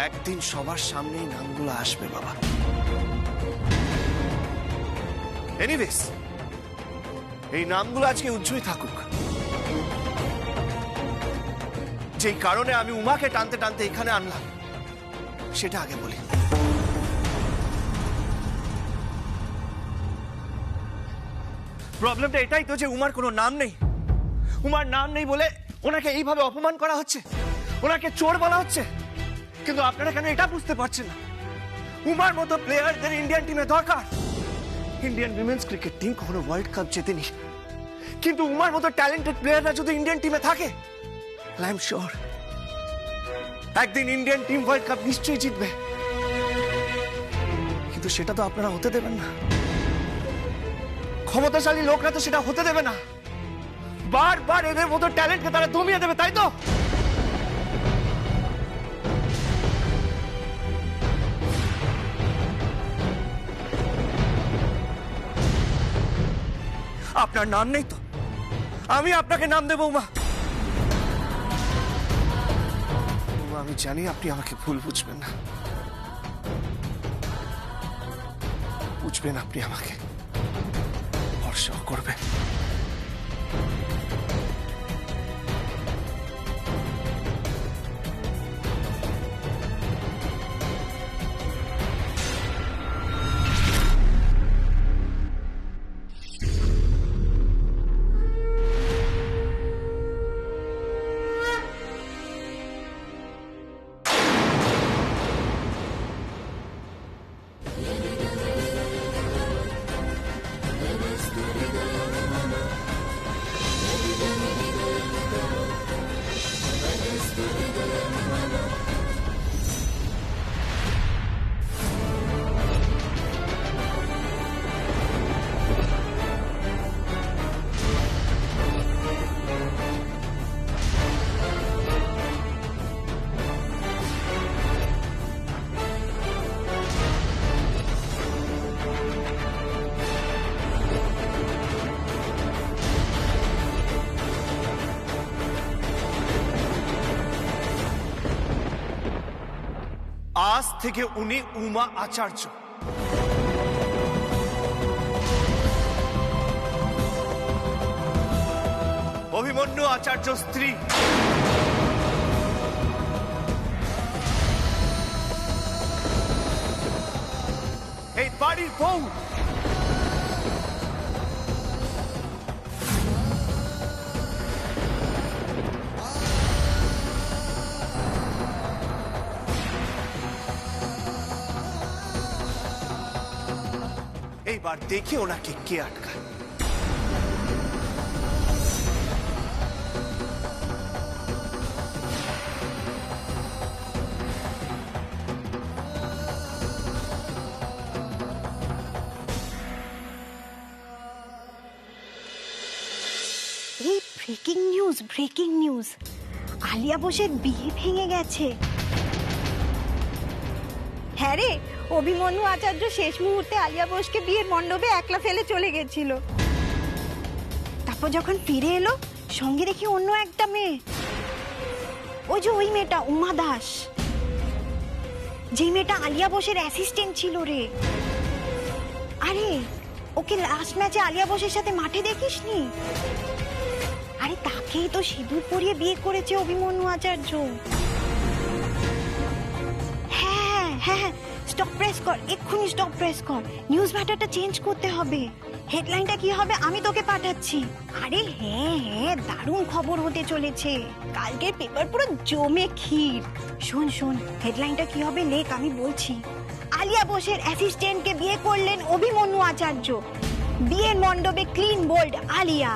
একদিন সবার সামনেই নামগুলো আসবে বাবা। এনিওয়েজ, এই নামগুলো আজকে উজ্জ্বল থাকুক। যেই কারণে আমি উমাকে টানতে টানতে এখানে আনলাম সেটা আগে বলি। প্রবলেমটা এটাই তো যে উমার কোনো নাম নেই। উমার নাম নেই বলে ওনাকে এইভাবে অপমান করা হচ্ছে, ওনাকে চোর বলা হচ্ছে। কিন্তু আপনারা কেন এটা বুঝতে পারছেন না? উমার মতো প্লেয়ারদের ইন্ডিয়ান টিমে দরকার। ইন্ডিয়ান উইমেন্স ক্রিকেট টিম কখনো ওয়ার্ল্ড কাপ জেতেনি, কিন্তু উমার মতো ট্যালেন্টেড প্লেয়াররা যদি ইন্ডিয়ান টিমে থাকে, আই এম শিওর একদিন ইন্ডিয়ান টিম ওয়ার্ল্ড কাপ নিশ্চয়ই জিতবে। কিন্তু সেটা তো আপনারা হতে দেবেন না। ক্ষমতাশালী লোকরা তো সেটা হতে দেবে না। বারবার এদের মতো ট্যালেন্টকে তারা দমিয়ে দেবে, তাই তো? আপনার নাম নেই তো আমি আপনাকে নাম দেবো উমা। আমি জানি আপনি আমাকে ভুল বুঝবেন না, বুঝবেন আপনি আমাকে, ভরসাও করবেন। আজ থেকে উনি উমা আচার্য। অভিমন্যু আচার্য স্ত্রী। এই বাড়ির বউ। এইবার দেখে ওনাকে কে আটকায়। এই ব্রেকিং নিউজ, আলিয়া বোসের বিয়ে ভেঙে গেছে। হ্যাঁ রে, অভিমন্যু আচার্য শেষ মুহূর্তে আলিয়া বোসকে বিয়ের মণ্ডপে একলা ফেলে চলে গেছিল। তারপর যখন ফিরে এলো, সঙ্গে দেখি অন্য একটা মেয়ে। ওই যে ওই মেয়েটা উমা দাস, যে মেয়েটা আলিয়া বোসের অ্যাসিস্ট্যান্ট ছিল রে। আরে ওকে লাস্ট ম্যাচে আলিয়া বোসের সাথে মাঠে দেখিসনি? আরে তাকেই তো সিঁদুর পরিয়ে বিয়ে করেছে অভিমন্যু আচার্য। হ্যাঁ হ্যাঁ, স্টপ প্রেস কর, এক্ষুনি স্টপ প্রেস কর। নিউজ ম্যাটারটা চেঞ্জ করতে হবে। হেডলাইনটা কি হবে আমি তোকে পাঠাচ্ছি। আরে হ্যাঁ, দারুণ খবর হতে চলেছে। কালকের পেপার পুরো জমে ক্ষীর। শোন, হেডলাইনটা কি হবে লেখ, আমি বলছি। আলিয়া বোসের অ্যাসিস্ট্যান্টকে বিয়ে করলেন অভিমন্যু আচার্য, বিয়ের মণ্ডপে ক্লিন বোল্ড আলিয়া।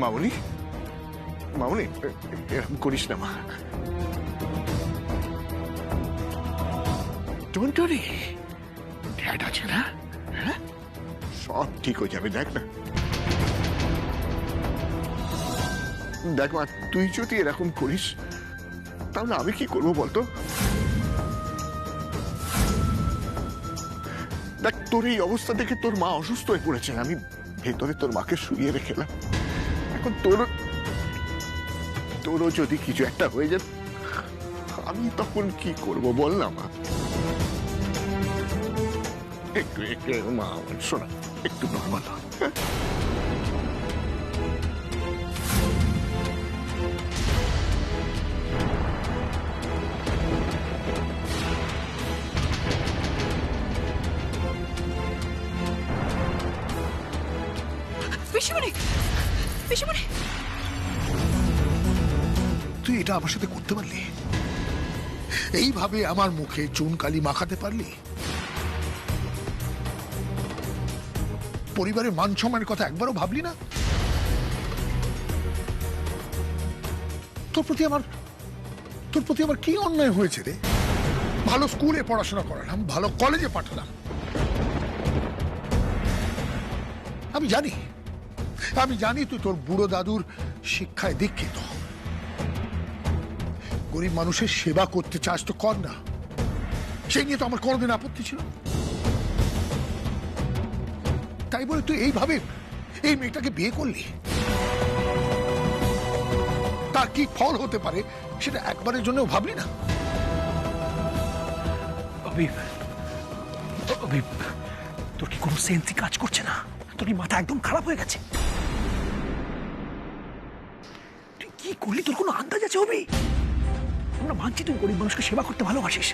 মামুনি, এরকম করিস না মা। ডোন্ট ওয়ারি, ড্যাড আছে না? হ্যাঁ, সব ঠিক হয়ে যাবে। দেখ না, দেখ মা, তুই যদি এরকম করিস তাহলে আমি কি করবো বলতো? দেখ, তোর এই অবস্থা দেখে তোর মা অসুস্থ হয়ে পড়েছে। আমি ভেতরে তোর মাকে শুইয়ে রেখেলাম। এখন তোর তোরও যদি কিছু একটা হয়ে যেত, আমি তখন কি করব বল না মা? একটু একটু মা আমার শোনা, একটু নর্মাল। পিসিমণি, পিসিমণি, তুই এটা আমার সাথে করতে পারলি? এইভাবে আমার মুখে চুন কালি মাখাতে পারলি? পরিবারের মান সম্মানের কথা একবারও ভাবলি না? তোর প্রতি আমার কি অন্যায় হয়েছে রে? ভালো স্কুলে পড়াশোনা করালাম, ভালো কলেজে পাঠালাম। আমি জানি তুই তোর বুড়ো দাদুর শিক্ষায় দীক্ষিত। গরিব মানুষের সেবা করতে চাস তো কর না, সেই নিয়ে তো আমার কোনোদিন আপত্তি ছিল। তাই বলে তুই এইভাবে এই মেয়েটাকে বিয়ে করলি? তার কি ফল হতে পারে সেটা একবারের জন্য ভাবলি না? তোর কি কোনো সেন্সই কাজ করছে না? তোর কি মাথা একদম খারাপ হয়ে গেছে? তুই কি করলি? তোর কোনো আন্দাজ আছে? অভি, আমরা মানছি তুই গরিব মানুষকে সেবা করতে ভালোবাসিস,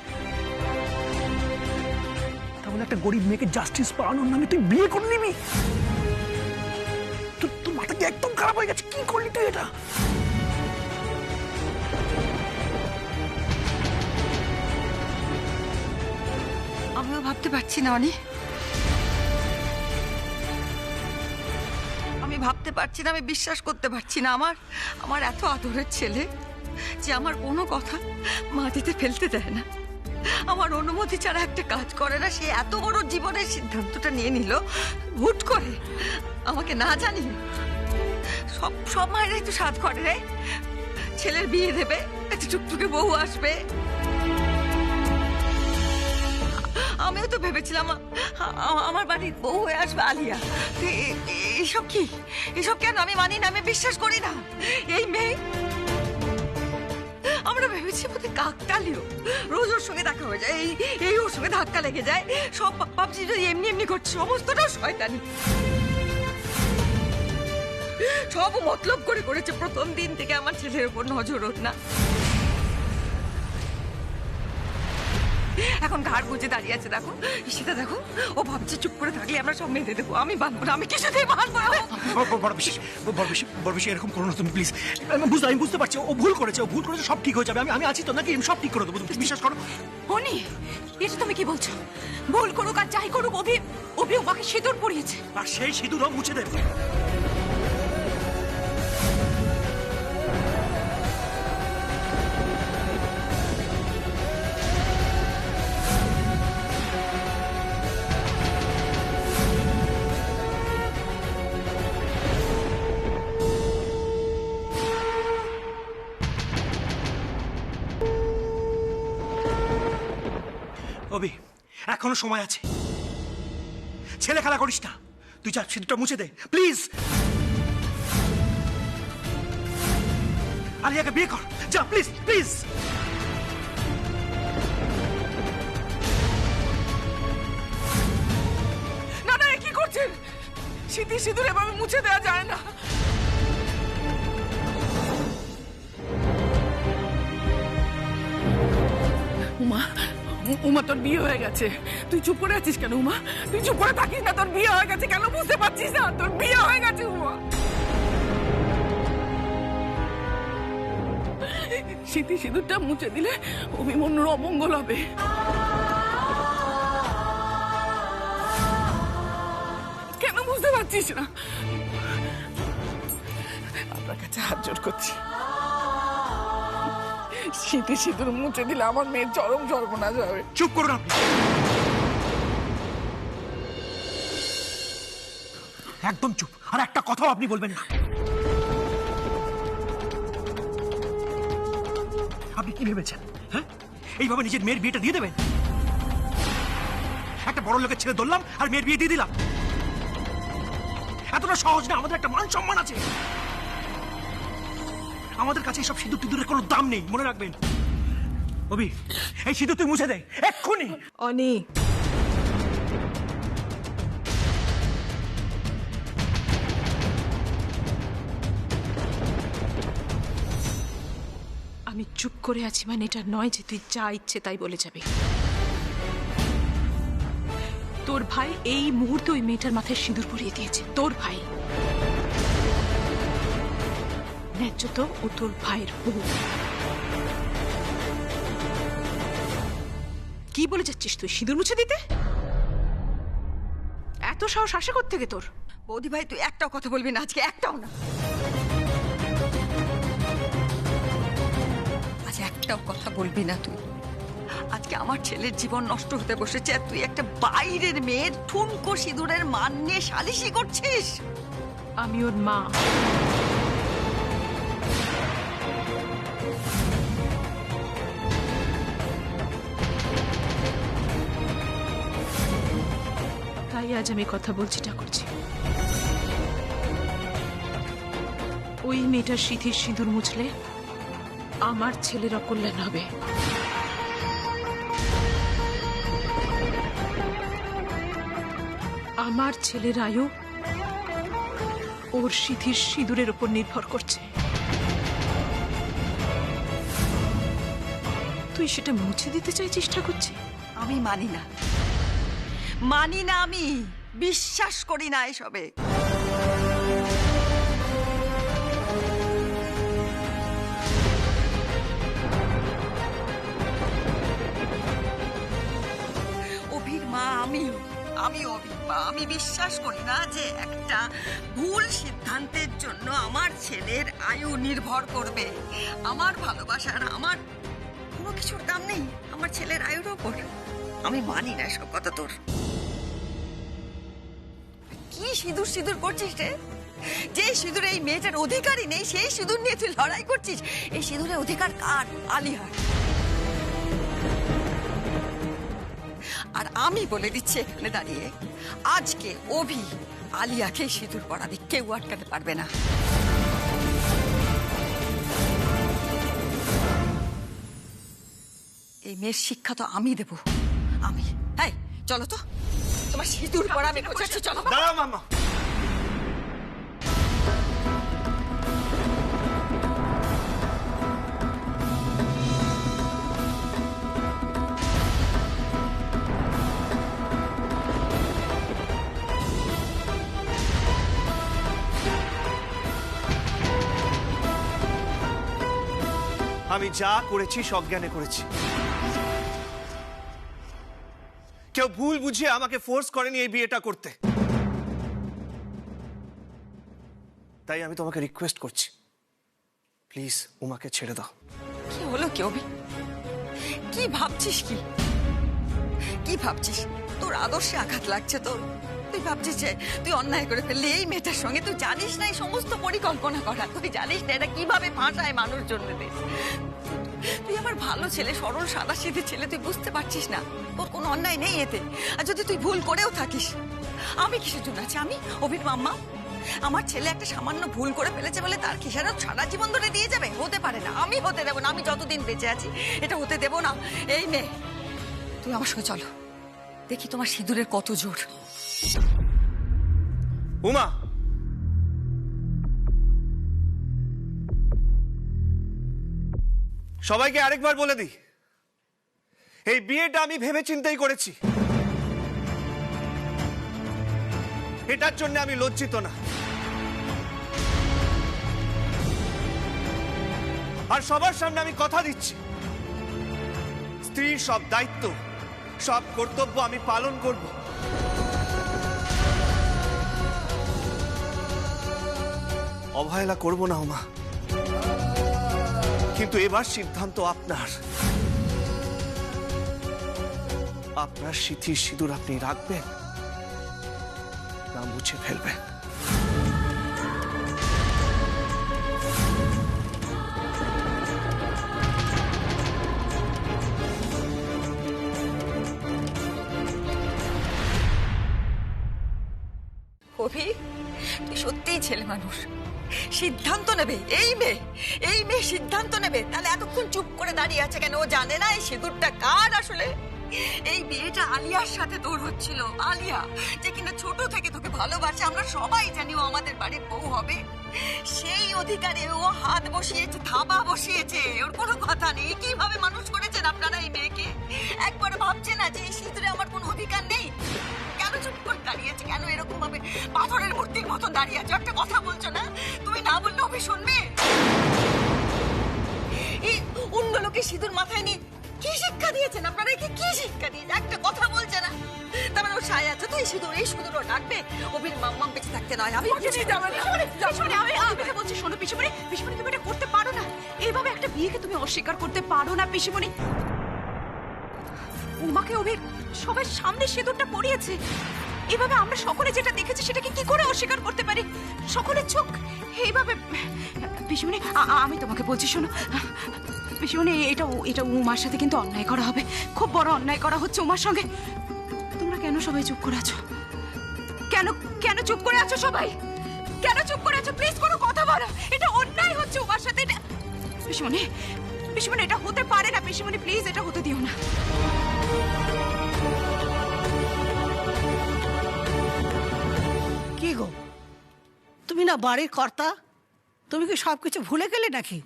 তাহলে একটা গরিব মেয়েকে জাস্টিস পাওয়ানোর নামে তুই বিয়ে করে নিবি? তোর মাথা কি একদম খারাপ হয়ে গেছে? কি করলি তুই এটা? আমিও ভাবতে পারছি না অনি, আমি ভাবতে পারছি না, আমি বিশ্বাস করতে পারছি না। আমার এত আদরের ছেলে যে আমার কোনো কথা মাটিতে ফেলতে দেয় না, আমার অনুমতি ছাড়া একটা কাজ করে না, সে এত বড় জীবনের সিদ্ধান্তটা নিয়ে নিল হুট করে, আমাকে না জানিয়ে। সব মায়েরাই তো সাধ করে রে, ছেলের বিয়ে দেবে, একটা টুকটুকে বউ আসবে। আমিও তো ভেবেছিলাম আমার বাড়ির বউ হয়ে আসবে আলিয়া। এসব কি? এসব কেন? আমি মানি না, আমি বিশ্বাস করি না। এই মেয়ে, আমরা ভেবেছি বোধহয় কাকতালিও, রোজ ওর সঙ্গে দেখা হয়ে যায়, এই ওর সঙ্গে ধাক্কা লেগে যায়, সব ভাবছি যদি এমনি এমনি করছে, সমস্তটাও শয়তানি, সব মতলব করে করেছে। প্রথম দিন থেকে আমার ছেলের উপর নজর ওর না, এখন ঘাড় গুঁজে দাঁড়িয়ে আছে। দেখো সেটা দেখো, ও ভাবছে চুপ করে থাকলে আমরা সব মেনে দেবো। আমি বাঁধবো না, আমি কিছুতেই বাঁধবো না। বড় বেশি এরকম করো না তুমি, প্লিজ। আমি বুঝতে পারছি ও ভুল করেছে, সব ঠিক হয়ে যাবে। আমি আছি তো নাকি? আমি সব ঠিক করে দেবো, তুমি বিশ্বাস করো। অনি, এটা তুমি কি বলছো? ভুল করুক আর যাই করুক, অভি ওকে সিঁদুর পরিয়েছে, আর সেই সিঁদুরও মুছে দেবে। অভি, এখনো সময় আছে, ছেলে খেলা করিস না। তুই যা, সিঁদুরটা মুছে দে প্লিজ। আলিয়াকে বিয়ে কর, যা প্লিজ প্লিজ। না না, কি করছেন? সিঁদুর এভাবে মুছে দেওয়া যায় না। উমা, তোর বিয়ে হয়ে গেছে, তুই চুপ করে আছিস কেন? উমা, তুই চুপ করে থাকিস না, তোর বিয়ে হয়ে গেছে, কেন বুঝতে পারছিস না? তোর বিয়ে হয়ে গেছে উমা। সিঁদুরটা মুছে দিলে অভিমন্যুর অমঙ্গল হবে। কেন বুঝতে পারছিস না? আপনার কাছে হাত জোড় করছি, সিঁদুর মুছে দিলে আমার মেয়ের চরম সর্বনাশ হবে। চুপ করুন আপনি, একদম চুপ। আর একটা কথাও আপনি বলবেন না। আপনি কি ভেবেছেন? হ্যাঁ, এইভাবে নিজের মেয়ের বিয়েটা দিয়ে দেবেন? একটা বড় লোকের ছেলে ধরলাম আর মেয়ের বিয়ে দিয়ে দিলাম? এতটা সহজ না, আমাদের একটা মান সম্মান আছে। আমাদের কাছে এসব সিঁদুর টিঁদুরের কোনো দাম নেই, মনে রাখবেন। অভি, এই সিঁদুর তুই মুছে দে এক্ষুনি। অনি, আমি চুপ করে আছি মানে এটা নয় যে তুই যা ইচ্ছে তাই বলে যাবি। তোর ভাই এই মুহূর্তে ওই মেয়েটার মাথায় সিঁদুর পরিয়ে দিয়েছে। তোর ভাই ন্যায্য তো ও তোর ভাইয়ের বউ। কি বলে যাচ্ছিস তুই? সিঁদুর মুছে দিতে এত সাহস আসে কোত্থেকে তোর? বৌদি ভাই তুই একটাও কথা বলবি না আজকে, একটাও না। আজ একটাও কথা বলবি না তুই। আজকে আমার ছেলের জীবন নষ্ট হতে বসেছে আর তুই একটা বাইরের মেয়ের ঠুনকো সিঁদুরের মান নিয়ে সালিশি করছিস। আমি ওর মা। তাই আজ আমি কথা বলছি ঠাকুরজি। ওই মেয়েটার সিঁথির সিঁদুর মুছলে আমার ছেলের অকল্যাণ হবে। আমার ছেলের আয়ু ওর সিঁথির সিঁদুরের উপর নির্ভর করছে। তুই সেটা মুছে দিতে চাইছিস ঠাকুরজি? আমি মানি না, মানি না, আমি বিশ্বাস করি না এসবে। অভির মা আমি অভির মা। আমি বিশ্বাস করি না যে একটা ভুল সিদ্ধান্তের জন্য আমার ছেলের আয়ু নির্ভর করবে। আমার ভালোবাসার, আমার কোনো কিছুর দাম নেই আমার ছেলের আয়ুর ওপর। আমি মানি না সব কথা তোর। কি সিঁদুর সিঁদুর করছিস রে? যে সিঁদুরে এই মেয়েটার অধিকারই নেই সেই সিঁদুর নিয়ে তুই লড়াই করছিস। এই সিঁদুরের অধিকার কার? আলিয়ার। আর আমি বলে দিচ্ছি এখানে দাঁড়িয়ে, আজকে অভি আলিয়াকে সিঁদুর পরাবে, কেউ আটকাতে পারবে না। এই মেয়ের শিক্ষা তো আমি দেব, আমি। হ্যাঁ চলো তো, তোমার সিঁদুর পরাবে বোঝাচ্ছি, চলো। দাঁড়াও মামা। আমি যা করেছি সজ্ঞানে করেছি। কেউ ভুল বুঝিয়ে আমাকে ফোর্স করেনি এই বিয়েটা করতে। তাই আমি তোমাকে রিকোয়েস্ট করছি, প্লিজ উমাকে ছেড়ে দাও। কি হলো কি অভি? কি ভাবছিস? কি ভাবছিস? তোর আদর্শে আঘাত লাগছে তোর? তুই ভাবছিস যে তুই অন্যায় করে ফেললি এই মেয়েটার সঙ্গে? তুই জানিস না এই সমস্ত পরিকল্পনা করা? তুই জানিস না এটা কিভাবে ফাঁসায় মানুষজনদের? তুই আমার ভালো ছেলে, সরল সাদাসিধে ছেলে, তুই বুঝতে পারছিস না তোর কোনো অন্যায় নেই এতে। আর যদি তুই ভুল করেও থাকিস, আমি কিসের জন্য আছি? আমি অভির মাম্মা। আমার ছেলে একটা সামান্য ভুল করে ফেলেছে বলে তার খেসারত সারা জীবন ধরে দিয়ে যাবে? হতে পারে না, আমি হতে দেবো না। আমি যতদিন বেঁচে আছি এটা হতে দেবো না। এই নে, তুমি আমার সঙ্গে চলো, দেখি তোমার সিঁদুরের কত জোর। উমা, সবাইকে আরেকবার বলে দিই, এই বিয়েটা আমি ভেবে চিন্তেই করেছি। এটার জন্য আমি লজ্জিত না। আর সবার সামনে আমি কথা দিচ্ছি, স্ত্রীর সব দায়িত্ব, সব কর্তব্য আমি পালন করব। অবহেলা করব না উমা, কিন্তু এবার সিদ্ধান্ত আপনার। আপনার সিঁথির সিঁদুর আপনি রাখবেন না মুছে ফেলবেন? অভি, তুই সত্যিই ছেলে মানুষ। সিদ্ধান্ত নেবে, এই মেয়ে সিদ্ধান্ত নেবে। তাহলে এতক্ষণ চুপ করে দাঁড়িয়ে আছে কেন? ও জানে না এই সিঁদুরটা কার আসলে? এই বিয়েটা আলিয়ার সাথে তোর হচ্ছিল। আলিয়া যে কিনা ছোট থেকে তোকে ভালোবাসে, আমরা সবাই জানি ও আমাদের বাড়ির বউ হবে। সেই অধিকারে ও হাত বসিয়েছে, থাবা বসিয়েছে, ওর কোনো কথা নেই। কিভাবে মানুষ করেছেন আপনারা এই মেয়েকে? একবার ভাবছে না যে এই সিঁদুরে আমার কোনো অধিকার নেই? কেন চুপ করে দাঁড়িয়ে আছে? কেন এরকম ভাবে পাথরের মূর্তির মতন দাঁড়িয়ে আছে? একটা কথা বলছো না? তুমি না বললে ওকে শুনবে? এই অন্য লোকের সিঁদুর মাথায় নিয়ে কি শিক্ষা দিয়েছেন আপনারা? কি শিক্ষা দিয়েছে? একটা কথা বলছে না। তার মানে ও সায় আছে তো এই সিঁদুর ও ডাকবে? ওবির মাম্মাম বেঁচে থাকতে নয়। আমি বলছি শোনো পিসিমণি, তুমি এটা করতে পারো না। এইভাবে একটা বিয়েকে তুমি অস্বীকার করতে পারো না পিসিমণি। উমাকে অভির সবার সামনে সিঁদুরটা পরিয়েছে। এভাবে আমরা সকলে যেটা দেখেছি সেটাকে কি করে অস্বীকার করতে পারি? সকলের চোখ এইভাবে। পিসিমণি আমি তোমাকে বলছি শোনো পিসিমণি, এটা উমার সাথে কিন্তু অন্যায় করা হবে। খুব বড় অন্যায় করা হচ্ছে উমার সঙ্গে। তোমরা কেন সবাই চুপ করে আছো? কেন চুপ করে আছো সবাই? কেন চুপ করে আছো? প্লিজ কোনো কথা বলো। এটা অন্যায় হচ্ছে উমার সাথে। পিসিমণি এটা হতে পারে না। পিসিমণি প্লিজ এটা হতে দিও না। কি গো, তুমি না বাড়ির কর্তা? তুমি কি সবকিছু ভুলে গেলে নাকি?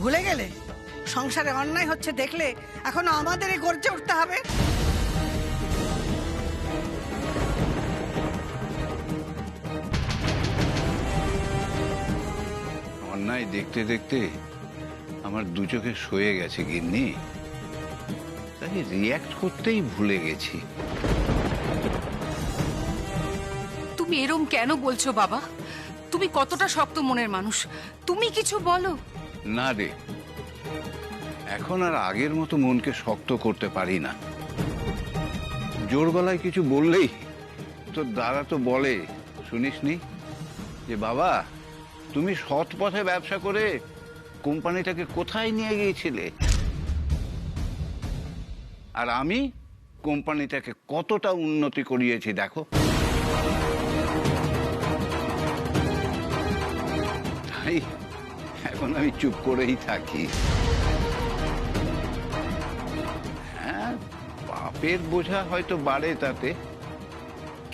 ভুলে গেলে সংসারে অন্যায় হচ্ছে দেখলে এখনো আমাদেরই গর্জে উঠতে হবে? অন্যায় দেখতে দেখতে আমার দু চোখে সয়ে গেছে গিন্নি, তাই রিয়াক্ট করতেই ভুলে গেছি। তুমি এরম কেন বলছো বাবা? তুমি কতটা শক্ত মনের মানুষ, তুমি কিছু বলো। না রে, এখন আর আগের মতো মনকে শক্ত করতে পারি না। জোর গলায় কিছু বললেই তোর দাদা তো বলে, শুনিসনি যে বাবা তুমি সৎ পথে ব্যবসা করে কোম্পানিটাকে কোথায় নিয়ে গিয়েছিলে, আর আমি কোম্পানিটাকে কতটা উন্নতি করিয়েছি দেখো। তাই এখন আমি চুপ করেই থাকি। হ্যাঁ, পাপের বোঝা হয়তো বাড়ে তাতে,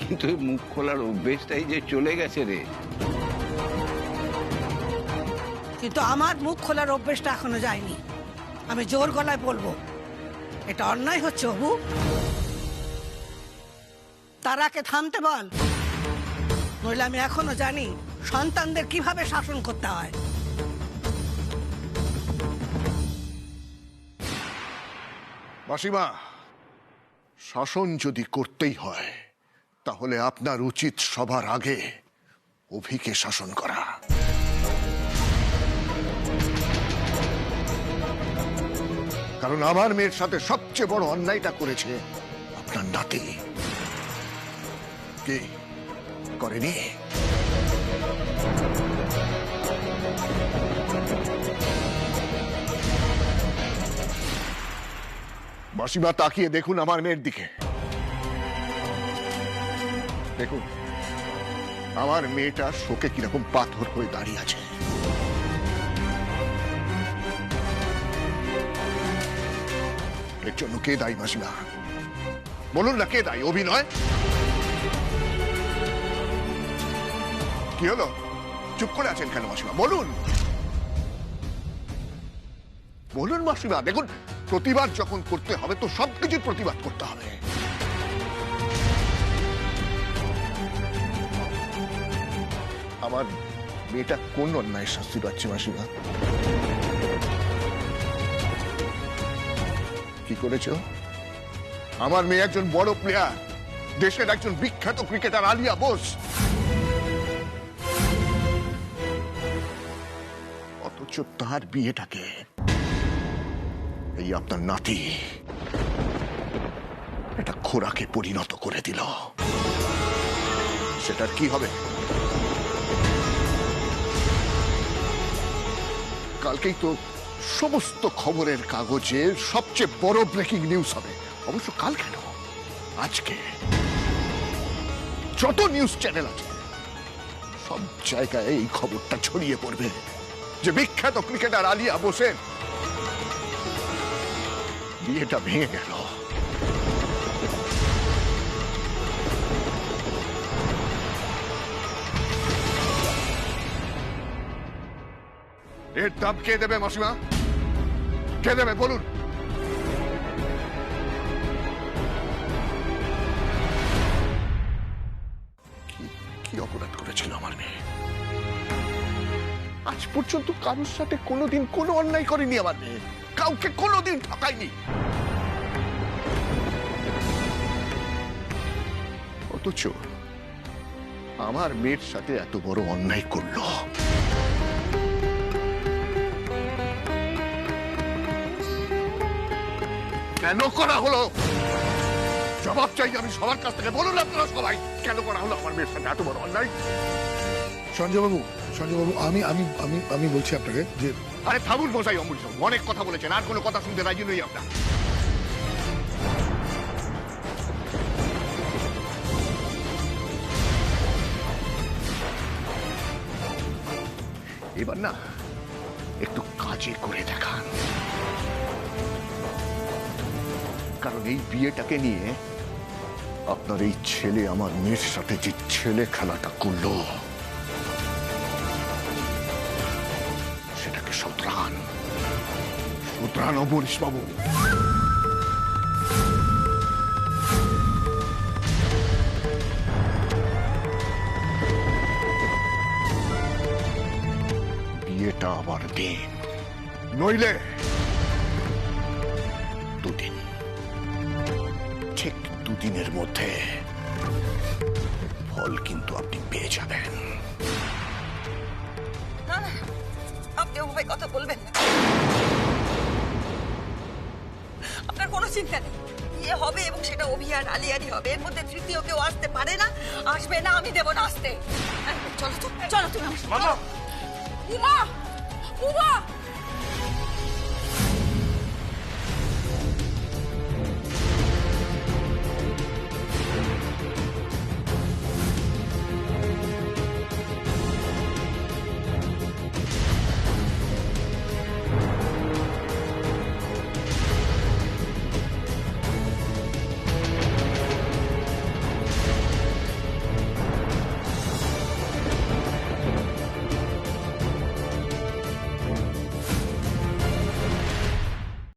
কিন্তু মুখ খোলার অভ্যেসটাই যে চলে গেছে রে। কিন্তু আমার মুখ খোলার অভ্যেসটা এখনো যায়নি। আমি জোর গলায় বলবো এটা অন্যায় হচ্ছে অবু। তারাকে থামতে বল, নইলে আমি এখনো জানি সন্তানদের কিভাবে শাসন করতে হয়। মাসিমা, শাসন যদি করতেই হয় তাহলে আপনার উচিত সবার আগে অভিকে শাসন করা। কারণ আমার মেয়ের সাথে সবচেয়ে বড় অন্যায়টা করেছে আপনার নাতি। কে করেনি? মাসিমা তাকিয়ে দেখুন আমার মেয়ের দিকে। দেখুন আমার মেয়েটা শোকে কিরকম পাথর হয়ে দাঁড়িয়ে আছে। এর জন্য কে দায়ী মাসিমা? বলুন না কে দায়ী? অভিনয়? কি হলো, চুপ করে আছেন কেন মাসিমা? বলুন বলুন মাসিমা। দেখুন প্রতিবাদ যখন করতে হবে তো সবকিছুর প্রতিবাদ করতে হবে। আমার মেয়েটা কোন অন্যায় শাস্তি পাচ্ছে মাসিমা? কি করেছ? আমার মেয়ে একজন বড় প্লেয়ার, দেশের একজন বিখ্যাত ক্রিকেটার আলিয়া বোস, অথচ তার বিয়েটাকে এই আপনার নাতি এটা খোরাকে পরিণত করে দিল। সেটার কি হবে? কালকেই তো সমস্ত খবরের কাগজের সবচেয়ে বড় ব্রেকিং নিউজ হবে। অবশ্য কাল কেন, আজকে যত নিউজ চ্যানেল আছে সব জায়গায় এই খবরটা ছড়িয়ে পড়বে যে বিখ্যাত ক্রিকেটার আলিয়া বোসের বিয়েটা ভেঙে গেল। এর দাম কে দেবে মাসিমা? কে দেবে বলুন? কি অপরাধ করেছিল আমার মেয়ে? আজ পর্যন্ত কারোর সাথে কোনোদিন কোনো অন্যায় করেনি আমার মেয়ে, কাউকে কোনোদিন ঠকায়নি। অথচ আমার মেয়ের সাথে এত বড় অন্যায় করলো। কেন করা হলো? জবাব চাই আমি সবার কাছ থেকে। বলুন আপনারা সবাই, কেন করা হলো আমার মেয়ের সাথে এত বড় অন্যায়? সঞ্জয়বাবু, আমি আমি আমি আমি বলছি আপনাকে যে আরে থামুন মশাই, অমূল্য অনেক কথা বলেছেন, আর কোনো কথা শুনতে রাজি নই আপনার। এবার না একটু কাজে করে দেখান, কারণ এই বিয়েটাকে নিয়ে আপনার এই ছেলে আমার মেয়ের সাথে যে ছেলে খেলাটা করলো সেটাকে শুধরান, অমরিশ বাবু। বিয়েটা আবার দিন, নইলে দুদিন, ঠিক দুদিনের মধ্যে ফল কিন্তু আপনি পেয়ে যাবেন। না না, আপনি ওভাবে কথা বলবেন না। আপনার কোনো চিন্তা নেই, বিয়ে হবে এবং সেটা অভি আর আলিয়ারই হবে। এর মধ্যে তৃতীয় কেউ আসতে পারে না, আসবে না, আমি দেবো না আসতে। চলো তো, চলো তুমি আমার সাথে। উমা, উমা,